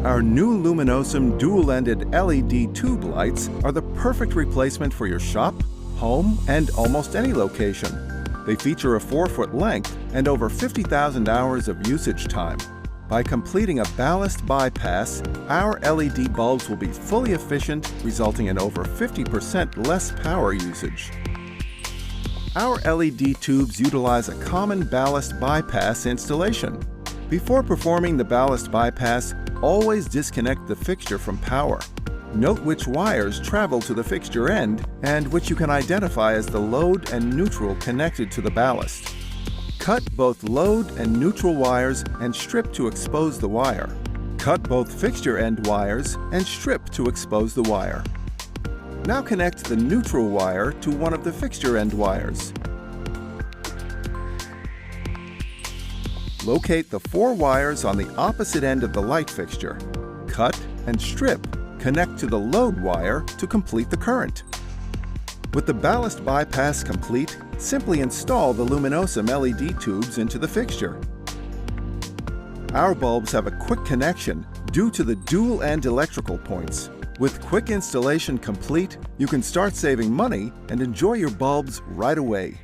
Our new LUMINOSUM dual-ended LED tube lights are the perfect replacement for your shop, home, and almost any location. They feature a 4-foot length and over 50,000 hours of usage time. By completing a ballast bypass, our LED bulbs will be fully efficient, resulting in over 50% less power usage. Our LED tubes utilize a common ballast bypass installation. Before performing the ballast bypass, always disconnect the fixture from power. Note which wires travel to the fixture end and which you can identify as the load and neutral connected to the ballast. Cut both load and neutral wires and strip to expose the wire. Cut both fixture end wires and strip to expose the wire. Now connect the neutral wire to one of the fixture end wires. Locate the 4 wires on the opposite end of the light fixture. Cut and strip. Connect to the load wire to complete the current. With the ballast bypass complete, simply install the LUMINOSUM LED tubes into the fixture. Our bulbs have a quick connection due to the dual-end electrical points. With quick installation complete, you can start saving money and enjoy your bulbs right away.